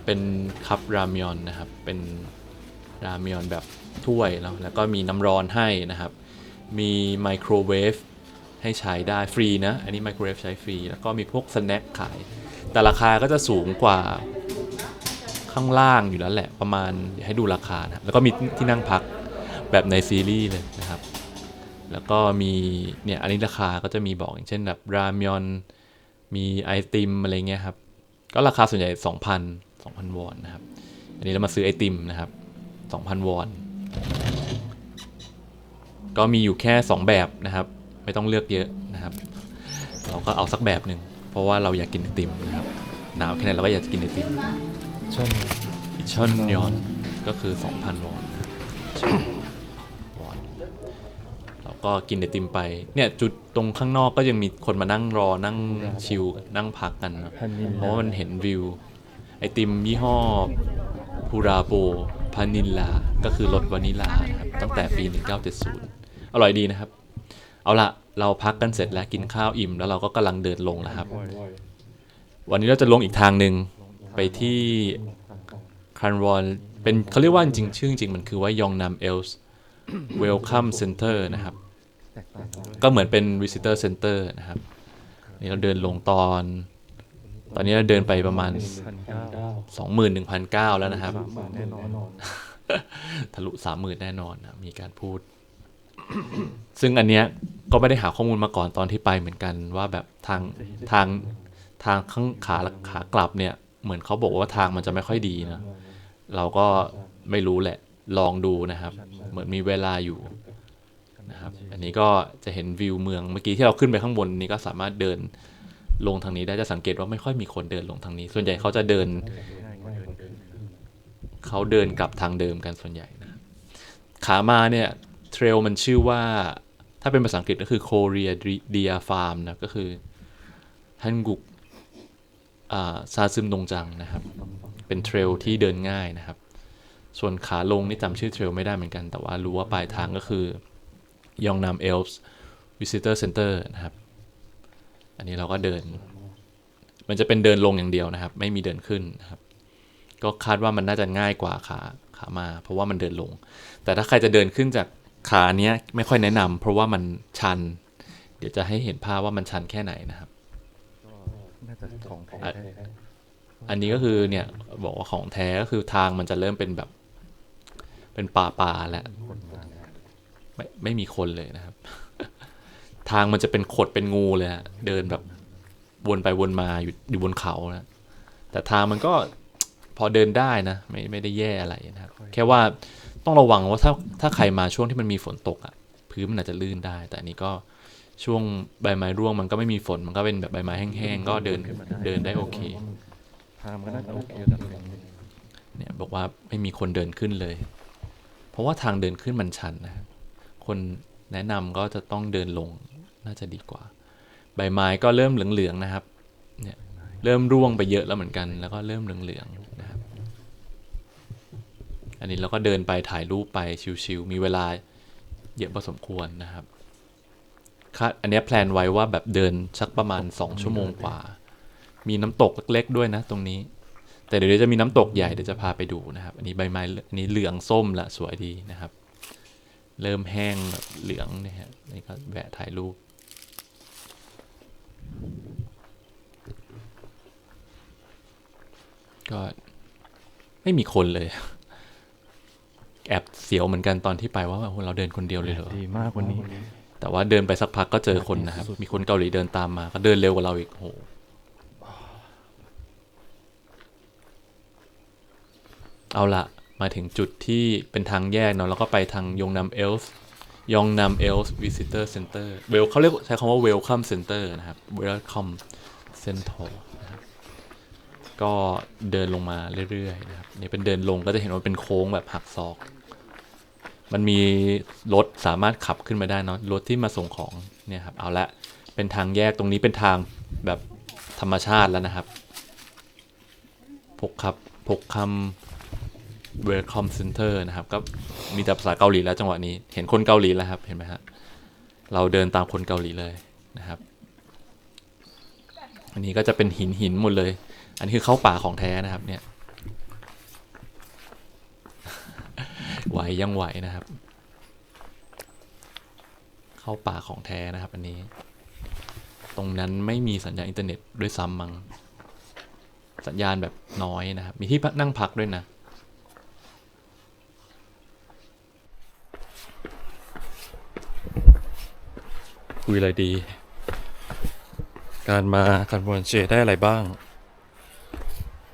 เป็นคัพรามยอนนะครับเป็นรามยอนแบบถ้วยแล้วก็มีน้ำร้อนให้นะครับมีไมโครเวฟให้ใช้ได้ฟรีนะอันนี้ไมโครเวฟใช้ฟรีแล้วก็มีพวกสแน็คขายแต่ราคาก็จะสูงกว่าข้างล่างอยู่แล้วแหละประมาณให้ดูราคานะแล้วก็มีที่นั่งพักแบบในซีรีส์เลยนะครับแล้วก็มีเนี่ยอันนี้ราคาก็จะมีบอกอย่างเช่นแบบรามยอนมีไอติมอะไรเงี้ยครับก็ราคาส่วนใหญ่ 2,000 วอนนะครับอันนี้เรามาซื้อไอติมนะครับ 2,000 วอนก็มีอยู่แค่2แบบนะครับไม่ต้องเลือกเยอะนะครับเราก็เอาสักแบบหนึ่งเพราะว่าเราอยากกินไอติมนะครับหนาวแค่ไหนเราก็อยากจะกินไอติมช่อนยอนก็คือ 2,000 วอนก็กินไอติมไปเนี่ยจุดตรงข้างนอกก็ยังมีคนมานั่งรอนั่งชิลนั่งพักกันนะเพราะว่ามันเห็นวิวไอติมยี่ห้อพูราโบพานิลลาก็คือรสวานิลานะครับตั้งแต่ปี 1970 อร่อยดีนะครับเอาละเราพักกันเสร็จแล้วกินข้าวอิ่มแล้วเราก็กำลังเดินลงนะครับวันนี้เราจะลงอีกทางหนึ่งไปที่คันวอนเป็นเขาเรียกว่าจริงชื่อจริงมันคือว่ายองนัมเอลส์เวลคัมเซ็นเตอร์นะครับก็เหมือนเป็น visitor center นะครับนี่เราเดินลงตอนนี้เราเดินไปประมาณ 21,900 แล้วนะครับทะลุ 30,000 แน่นอนนะมีการพูด ซึ่งอันเนี้ยก็ไม่ได้หาข้อมูลมาก่อนตอนที่ไปเหมือนกันว่าแบบทางข้างขากลับเนี่ยเหมือนเขาบอกว่าทางมันจะไม่ค่อยดีนะเราก็ไม่รู้แหละลองดูนะครับเหมือนมีเวลาอยู่นะครับอันนี้ก็จะเห็นวิวเมืองเมื่อกี้ที่เราขึ้นไปข้างบนนี้ก็สามารถเดินลงทางนี้ได้จะสังเกตว่าไม่ค่อยมีคนเดินลงทางนี้ส่วนใหญ่เขาจะเดินกลับทางเดิมกันส่วนใหญ่นะขามาเนี่ยเทรลมันชื่อว่าถ้าเป็นภาษาอังกฤษก็คือ Korea Deer Farm นะก็คือฮันกุกซาซึมดงจังนะครับเป็นเทรลที่เดินง่ายนะครับส่วนขาลงนี่จำชื่อเทรลไม่ได้เหมือนกันแต่ว่ารู้ว่าปลายทางก็คือยองนามเอลส์ Visitor Center นะครับอันนี้เราก็เดินมันจะเป็นเดินลงอย่างเดียวนะครับไม่มีเดินขึ้นนะครับก็คาดว่ามันน่าจะง่ายกว่าขามาเพราะว่ามันเดินลงแต่ถ้าใครจะเดินขึ้นจากขาเนี้ยไม่ค่อยแนะนำเพราะว่ามันชันเดี๋ยวจะให้เห็นภาพว่ามันชันแค่ไหนนะครับอันนี้ก็คือเนี่ยบอกว่าของแท้ก็คือทางมันจะเริ่มเป็นแบบเป็นป่าแล้วไม่มีคนเลยนะครับทางมันจะเป็นขดเป็นงูเลยฮะเดินแบบวนไปวนมาอยู่บนเขานะแต่ทางมันก็พอเดินได้นะไม่ได้แย่อะไรนะครับแค่ว่า ต้องระวังว่าถ้าใครมาช่วงที่มันมีฝนตกอ่ะพื้นมันอาจจะลื่นได้แต่อันนี้ก็ช่วงใบไม้ร่วงมันก็ไม่มีฝนมันก็เป็นแบบใบไม้แห้งๆก็เดินได้โอเคทางมันก็น่าจะโอเคระดับหนึ่งเนี่ยบอกว่าไม่มีคนเดินขึ้นเลยเพราะว่าทางเดินขึ้นมันชันนะคนแนะนำก็จะต้องเดินลงน่าจะดีกว่าใบไม้ก็เริ่มเหลืองๆนะครับเนี่ยเริ่มร่วงไปเยอะแล้วเหมือนกันแล้วก็เริ่มเหลืองๆนะครับอันนี้เราก็เดินไปถ่ายรูปไปชิวๆมีเวลาเยอะพอสมควรนะครับอันนี้แพลนไว้ว่าแบบเดินสักประมาณ2 ชั่วโมงกว่ามีน้ำตกเล็กๆด้วยนะตรงนี้แต่เดี๋ยวจะมีน้ำตกใหญ่เดี๋ยวจะพาไปดูนะครับอันนี้ใบไม้อันนี้เหลืองส้มละสวยดีนะครับเริ่มแห้งแบบเหลืองนะฮะนี่ก็แวะถ่ายรูปก็ไม่มีคนเลยแอบเสียวเหมือนกันตอนที่ไปว่าเราเดินคนเดียวเลยเหรอดีมากวันนี้แต่ว่าเดินไปสักพักก็เจอคนนะครับมีคนเกาหลีเดินตามมาก็เดินเร็วกว่าเราอีกโหเอาละมาถึงจุดที่เป็นทางแยกเนาะแล้วก็ไปทางยองนัมเอลส์วิสิเตอร์เซ็นเตอร์เขาเรียกใช้คำว่าเวลคัมเซ็นเตอร์นะครับเวลคัมเซ็นเตอร์นะครับก็เดินลงมาเรื่อยๆนะครับนี่เป็นเดินลงก็จะเห็นว่าเป็นโค้งแบบหักศอกมันมีรถสามารถขับขึ้นมาได้เนาะรถที่มาส่งของเนี่ยครับเอาละเป็นทางแยกตรงนี้เป็นทางแบบธรรมชาติแล้วนะครับพกคำ Welcome Center นะครับก็มีแต่ภาษาเกาหลีแล้วจังหวะนี้เห็นคนเกาหลีแล้วครับเห็นไหมฮะเราเดินตามคนเกาหลีเลยนะครับอันนี้ก็จะเป็นหินหมดเลยอันนี้คือเข้าป่าของแท้นะครับเนี่ยไหวยังไหวนะครับเข้าป่าของแท้นะครับอันนี้ตรงนั้นไม่มีสัญญาณอินเทอร์เน็ตด้วยซ้ำมั้งสัญญาณแบบน้อยนะครับมีที่นั่งพักด้วยนะคุยอะไรดีการมาคันวอนเจได้อะไรบ้าง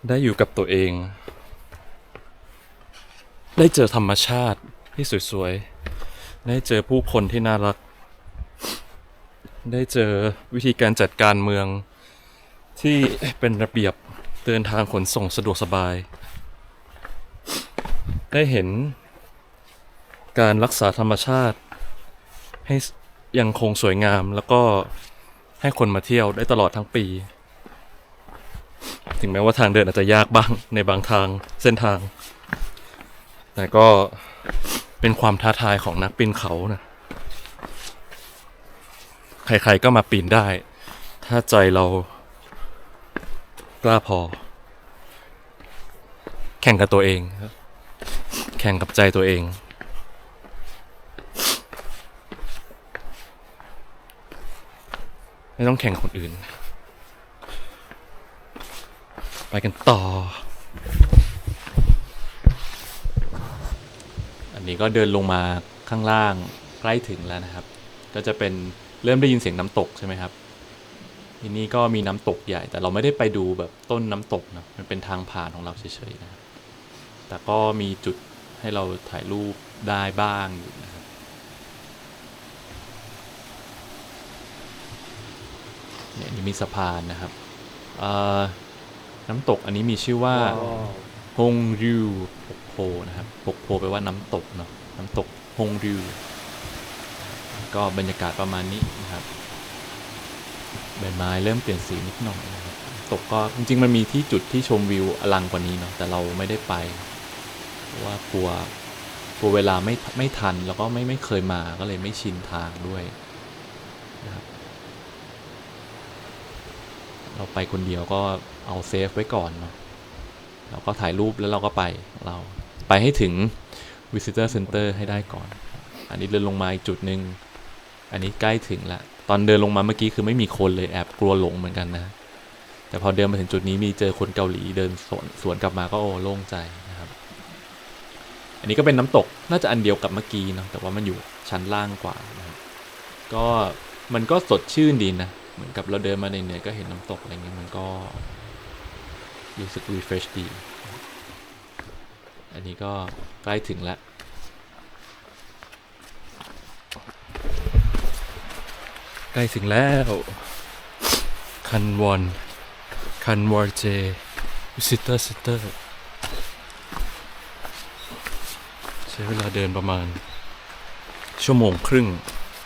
ได้อยู่กับตัวเองได้เจอธรรมชาติที่สวยๆได้เจอผู้คนที่น่ารักได้เจอวิธีการจัดการเมืองที่เป็นระเบียบเดินทางขนส่งสะดวกสบายได้เห็นการรักษาธรรมชาติให้ยังคงสวยงามแล้วก็ให้คนมาเที่ยวได้ตลอดทั้งปีถึงแม้ว่าทางเดินอาจจะยากบ้างในบางทางเส้นทางแต่ก็เป็นความท้าทายของนักปีนเขานะใครๆก็มาปีนได้ถ้าใจเรากล้าพอแข่งกับตัวเองแข่งกับใจตัวเองไม่ต้องแข่งคนอื่นไปกันต่ออันนี้ก็เดินลงมาข้างล่างใกล้ถึงแล้วนะครับก็จะเป็นเริ่มได้ยินเสียงน้ำตกใช่ไหมครับทีนี้ก็มีน้ำตกใหญ่แต่เราไม่ได้ไปดูแบบต้นน้ำตกนะมันเป็นทางผ่านของเราเฉยๆนะแต่ก็มีจุดให้เราถ่ายรูปได้บ้างอยู่นะครับเนี่ยนี่มีสะพานนะครับน้ำตกอันนี้มีชื่อว่าฮงริวปกโพนะครับปกโพแปลว่าน้ำตกเนาะน้ำตกฮงริวก็บรรยากาศประมาณนี้นะครับใบไม้เริ่มเปลี่ยนสีนิดหน่อยนะครับตกก็จริงๆมันมีที่จุดที่ชมวิวอลังกว่านี้เนาะแต่เราไม่ได้ไปเพราะว่ากลัวเวลาไม่ทันแล้วก็ไม่เคยมาก็เลยไม่ชินทางด้วยนะครับเราไปคนเดียวก็เอาเซฟไว้ก่อนเนาะเราก็ถ่ายรูปแล้วเราก็เราไปให้ถึง Visitor Center ให้ได้ก่อนอันนี้เดินลงมาอีกจุดหนึ่งอันนี้ใกล้ถึงละตอนเดินลงมาเมื่อกี้คือไม่มีคนเลยแอบกลัวหลงเหมือนกันนะแต่พอเดินมาถึงจุดนี้มีเจอคนเกาหลีเดินสวนกลับมาก็โอ้โล่งใจนะครับอันนี้ก็เป็นน้ำตกน่าจะอันเดียวกับเมื่อกี้เนาะแต่ว่ามันอยู่ชั้นล่างกว่านะครับก็มันก็สดชื่นดีนะเหมือนกับเราเดินมาเหนื่อยๆก็เห็นน้ำตกอะไรเงี้ยมันก็รู้สึก refresh ดีอันนี้ก็ใกล้ถึงแล้ว ใกล้ถึงแล้วคันวอนเจวิสิเตอร์เซ็นเตอร์ใช้เวลาเดินประมาณชั่วโมงครึ่ง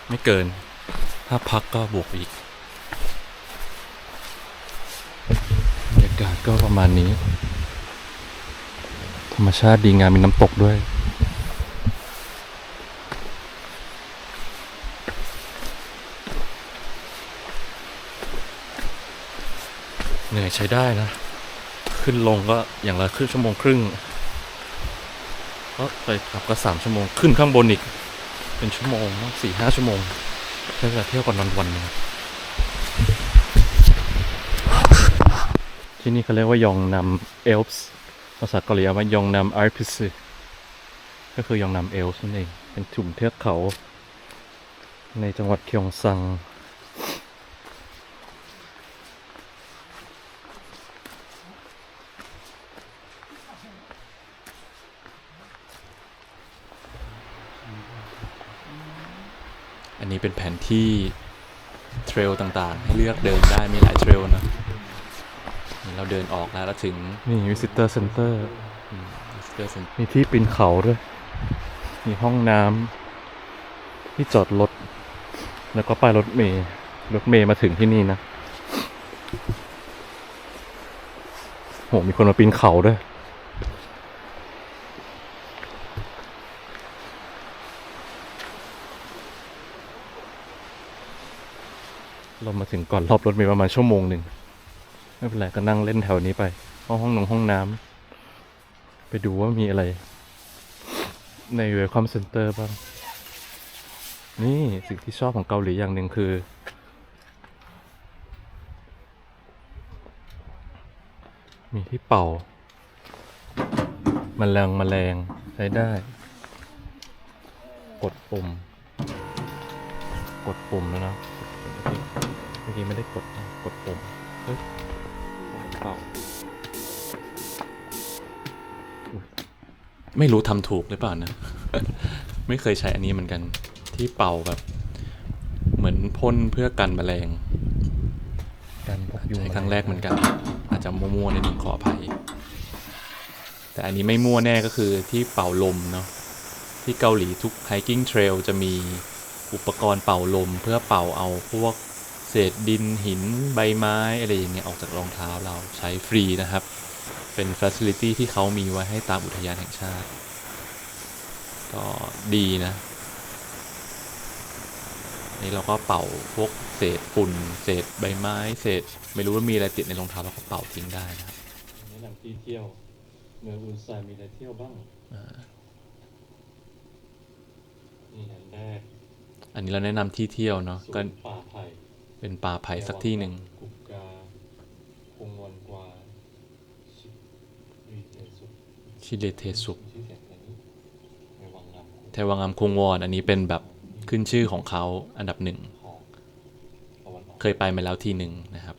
ไม่เกินถ้าพักก็บวกอีกบรรยากาศก็ประมาณนี้ธรรมชาติดีงามมีน้ำตกด้วยเหนื่อยใช้ได้นะขึ้นลงก็อย่างละครึ่งชั่วโมงครึ่งก็ไปขับก็3 ชั่วโมงขึ้นข้างบนอีกเป็นชั่วโมง 4-5 ชั่วโมงใช้เวลาเที่ยวก่อนนอนวันนึงที่นี่เขาเรียกว่ายองนำเอลส์ภาษาเกาหลีว่ายองนำอาร์พิสก็คือยองนำเอลส์นั่นเองเป็นกลุ่มเทือกเขาในจังหวัดเคียงซังอันนี้เป็นแผนที่เทรลต่างๆให้เลือกเดินได้มีหลายเทรลนะนี่เราเดินออกแล้วถึง นี่ Visitor Center Visitor Center มีที่ปีนเขาด้วยมีห้องน้ำที่จอดรถแล้วก็ป้ายรถเมล์มาถึงที่นี่นะโหมีคนมาปีนเขาด้วยเรามาถึงก่อนรอบรถเมล์ประมาณชั่วโมงหนึ่งไม่เป็นไรก็นั่งเล่นแถวนี้ไปห้องน้ำไปดูว่ามีอะไรในเวลคัมเซ็นเตอร์บ้างนี่สิ่งที่ชอบของเกาหลีอย่างหนึ่งคือมีที่เป่าแมลงใช้ได้กดปุ่มแล้วนะเมื่อกี้ไม่ได้กดปุ่มเฮ้ยเป่า ไม่รู้ทำถูกหรือเปล่านะ ไม่เคยใช้อันนี้เหมือนกันที่เป่าแบบเหมือนพ่นเพื่อกันแมลงใช้ครั้งแรกเหมือนกันอาจจะมั่วๆในหนึ่งขออภัยแต่อันนี้ไม่มั่วแน่ก็คือที่เป่าลมเนาะที่เกาหลีทุก hiking trail จะมีอุปกรณ์เป่าลมเพื่อเป่าเอาพวกเศษดินหินใบไม้อะไรอย่างเงี้ยออกจากรองเท้าเราใช้ฟรีนะครับเป็น facility ที่เขามีไว้ให้ตามอุทยานแห่งชาติก็ดีนะนี่เราก็เป่าพวกเศษฝุ่นเศษใบไม้เศษไม่รู้ว่ามีอะไรติดในรองเท้าเราก็เป่าทิ้งได้นะครับแนะนำที่เที่ยวเมืองอุนไซมีอะไรเที่ยวบ้างนี่อันแรกอันนี้เราแนะนำที่เที่ยวเนาะก็ป่าไผ่เป็นป่าไผ่สักที่หนึ่งกุกาคงวันกวาชิเลเทสุเทวังอัมคงวอนอันนี้เป็นแบบขึ้นชื่อของเขาอันดับหนึ่งเคยไปมาแล้วทีหนึ่งนะครับ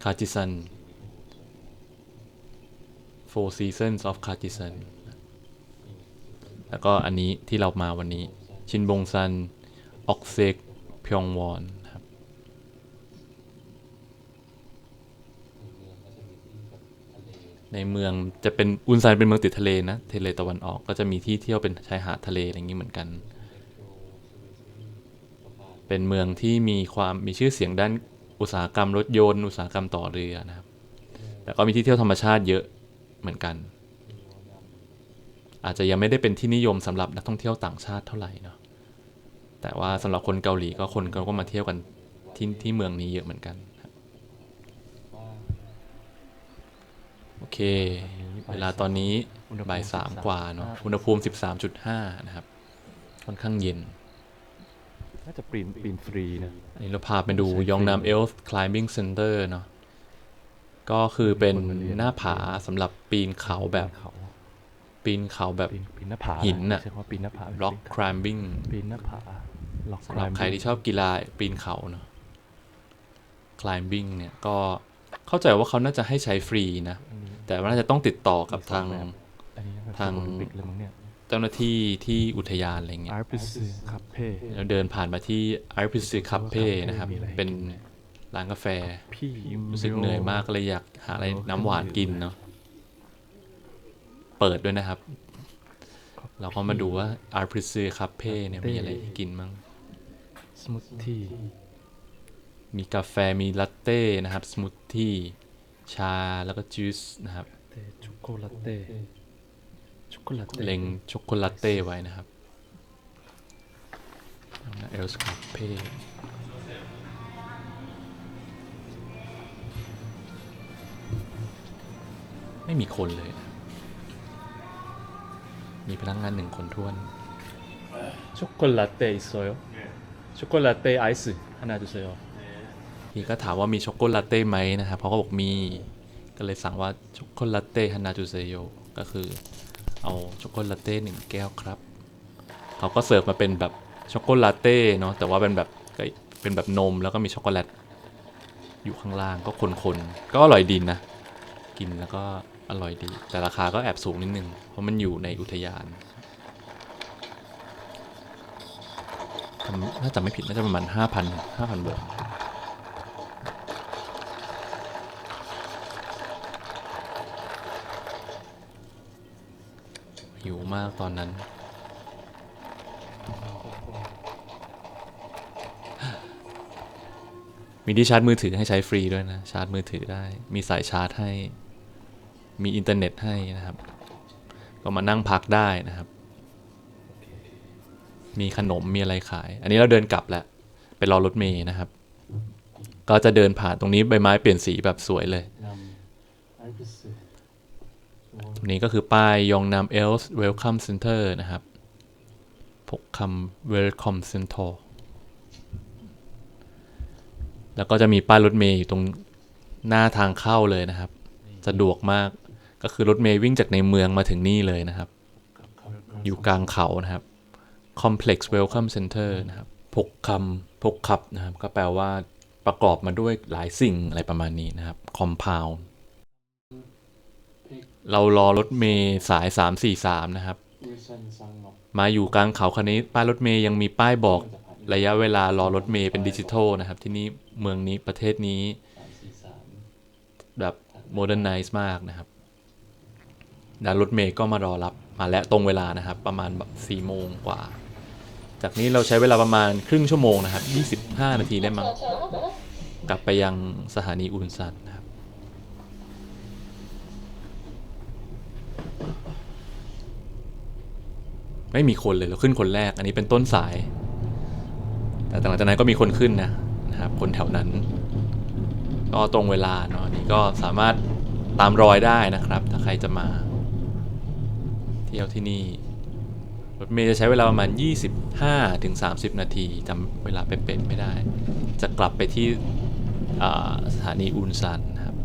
คาจิซัน Four Seasons of คาจิซันแล้วก็อันนี้ที่เรามาวันนี้ชินบงซันออกเซกพยองวอนครับในเมืองจะเป็นอุนไซเป็นเมืองติดทะเลนะทะเลตะวันออกก็จะมีที่เที่ยวเป็นชายหาดทะเลอะไรอย่างนี้เหมือนกันเป็นเมืองที่มีชื่อเสียงด้านอุตสาหกรรมรถยนต์อุตสาหกรรมต่อเรือนะครับแต่ก็มีที่เที่ยวธรรมชาติเยอะเหมือนกันอาจจะยังไม่ได้เป็นที่นิยมสำหรับนักท่องเที่ยวต่างชาติเท่าไหร่เนาะแต่ว่าสำหรับคนเกาหลีก็คนก็มาเที่ยวกันที่เมืองนี้เยอะเหมือนกันโอเคเวลาตอนนี้บ่าย 3กว่าเนาะอุณหภูมิ 13.5 นะครับค่อนข้างเย็นน่าจะปีนฟรีนะอันนี้เราพาไปดูยองนามเอลส์คลายบิ้งเซ็นเตอร์เนาะก็คือเป็นหน้าผาสำหรับปีนเขาแบบปีนหน้าผาหินน่ะ rock climbing ปีนหน้าผาสำหรับใครที่ชอบกีฬาปีนเขาเนาะ climbing เนี่ยก็เข้าใจว่าเขาน่าจะให้ใช้ฟรีนะแต่ว่าน่าจะต้องติดต่อกับทาง เจ้าหน้าที่ที่อุทยานอะไรเงี้ย อาร์พิสคาเฟ่ เราเดินผ่านมาที่ Arpisi Cafe นะครับ เป็นร้านกาแฟ พี่ รู้สึกเหนื่อยมากก็เลยอยากหาอะไรน้ำหวานกินเนาะ เปิดด้วยนะครับ เราก็มาดูว่า Arpisi Cafe เนี่ยมีอะไรให้กินมั้ง สมูทตี้ มีกาแฟ มีลัตเต้นะครับ สมูทตี้ ชา แล้วก็จูสนะครับ ช็อกโกแลตเต้ช็อกโกแลตเต้ เล็งช็อกโกแลตเต้ไว้นะครับเอลส์คาเฟ่ไม่มีคนเลยนะมีพนักงาน1 คนท้วนช็อกโกแลตเต้โซโยช็อกโกแลตเต้ไอซ์ฮานาจุเซโยพี่ก็ถามว่ามีช็อกโกแลตเต้ไหมนะครับเขาก็บอกมีก็เลยสั่งว่าช็อกโกแลตเต้ฮานาจุเซโยก็คือเอาช็อกโกแลตเต้1 แก้วครับเขาก็เสิร์ฟมาเป็นแบบช็อกโกแลตเต้เนาะแต่ว่าเป็นแบบนมแล้วก็มีช็อกโกแลตอยู่ข้างล่างก็คนๆก็อร่อยดีนะกินแล้วก็อร่อยดีแต่ราคาก็แอบสูงนิดนึงเพราะมันอยู่ในอุทยานน่าจะไม่ผิดน่าจะประมาณ 5,000 บาทหิวมากตอนนั้นมีที่ชาร์จมือถือให้ใช้ฟรีด้วยนะชาร์จมือถือได้มีสายชาร์จให้มีอินเทอร์เน็ตให้นะครับก็มานั่งพักได้นะครับมีขนมมีอะไรขายอันนี้เราเดินกลับแล้วไปรอรถเมล์นะครับก็จะเดินผ่านตรงนี้ใบไม้เปลี่ยนสีแบบสวยเลยตรงนี้ก็คือป้ายยองนามเอลส์เวลคัมเซ็นเตอร์นะครับพกคำเวลคัมเซ็นเตอร์แล้วก็จะมีป้ายรถเมล์อยู่ตรงหน้าทางเข้าเลยนะครับสะดวกมากก็คือรถเมล์วิ่งจากในเมืองมาถึงนี่เลยนะครับอยู่กลางเขานะครับ Complex Welcome Center นะครับพกคับนะครับก็แปลว่าประกอบมาด้วยหลายสิ่งอะไรประมาณนี้นะครับ Compound เรารอรถเมล์สาย343นะครับมาอยู่กลางเขาคันนี้ป้ายรถเมล์ยังมีป้ายบอกระยะเวลารอรถเมล์เป็นดิจิทัลนะครับที่นี่เมืองนี้ประเทศนี้แบบโมเดิร์นไนซ์มากนะครับแล้วรถเมล์ก็มารอรับมาและตรงเวลานะครับประมาณแบบ4 โมงกว่าจากนี้เราใช้เวลาประมาณครึ่งชั่วโมงนะครับ25 นาทีได้มั้งกลับไปยังสถานีอุนซันนะครับไม่มีคนเลยเราขึ้นคนแรกอันนี้เป็นต้นสายแต่หลังจากนั้นก็มีคนขึ้นนะครับคนแถวนั้นก็ตรงเวลาเนาะนี่ก็สามารถตามรอยได้นะครับถ้าใครจะมาเที่ยวที่นี่รถเมล์จะใช้เวลาประมาณ25-30 นาทีจำเวลาเป๊ะๆไม่ได้จะกลับไปที่สถานีอุนซันนะครับ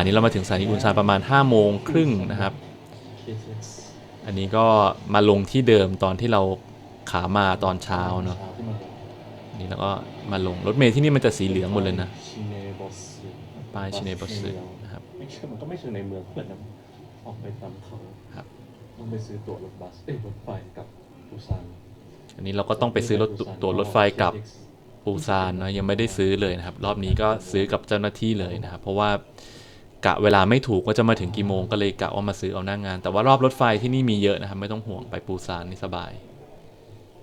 นี่เรามาถึงสถานีอุนซันประมาณ5 โมงครึ่งนะครับอันนี้ก็มาลงที่เดิมตอนที่เราขามาตอนเช้าเนาะนี่แล้วก็มาลงรถเมล์ที่นี่มันจะสีเหลืองหมดเลยนะป้ายชิเนบอสนะครับมันก็ไม่เชิงในเมืองเหมือนออกไปตามเขาครับต้องไปซื้อตั๋วรถบัสรถไฟกับปูซานอันนี้เราก็ต้องไปซื้อตั๋วรถไฟกับปูซานเนาะยังไม่ได้ซื้อเลยนะครับรอบนี้ก็ซื้อกับเจ้าหน้าที่เลยนะครับเพราะว่ากะเวลาไม่ถูกว่าจะมาถึงกี่โมงก็เลยกะว่ามาซื้อเอาหน้างานแต่ว่ารอบรถไฟที่นี่มีเยอะนะครับไม่ต้องห่วงไปปูซานนี่สบาย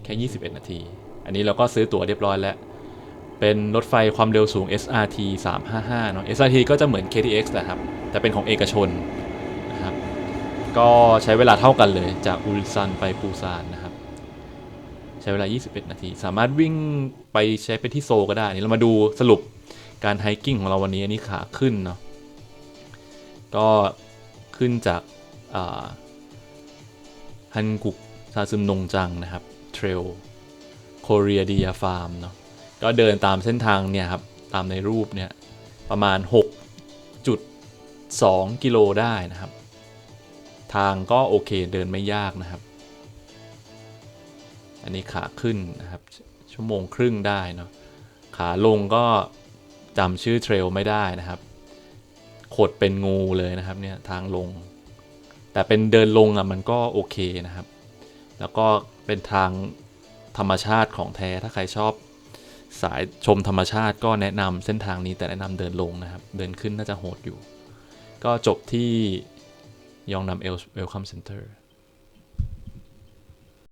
แค่21 นาทีอันนี้เราก็ซื้อตั๋วเรียบร้อยแล้วเป็นรถไฟความเร็วสูง SRT 355เนาะ SRT ก็จะเหมือน KTX แหละครับแต่เป็นของเอกชนนะครับก็ใช้เวลาเท่ากันเลยจากอุลซันไปปูซานนะครับใช้เวลา21 นาทีสามารถวิ่งไปใช้ไปที่โซก็ได้นี่เรามาดูสรุปการไฮกิ้งของเราวันนี้อันนี้ขาขึ้นเนาะก็ขึ้นจากฮันกุกซาซึมนงจังนะครับเทรลโคเรียดียาฟาร์มเนาะก็เดินตามเส้นทางเนี่ยครับตามในรูปเนี่ยประมาณ 6.2 กิโลได้นะครับทางก็โอเคเดินไม่ยากนะครับอันนี้ขาขึ้นนะครับ1.5 ชั่วโมงได้เนาะขาลงก็จำชื่อเทรลไม่ได้นะครับขดเป็นงูเลยนะครับเนี่ยทางลง แต่เป็นเดินลงอ่ะมันก็โอเคนะครับแล้วก็เป็นทางธรรมชาติของแท้ถ้าใครชอบสายชมธรรมชาติก็แนะนำเส้นทางนี้แต่แนะนำเดินลงนะครับเดินขึ้นน่าจะโหดอยู่ก็จบที่ยองนัมเวลคัมเซ็นเตอร์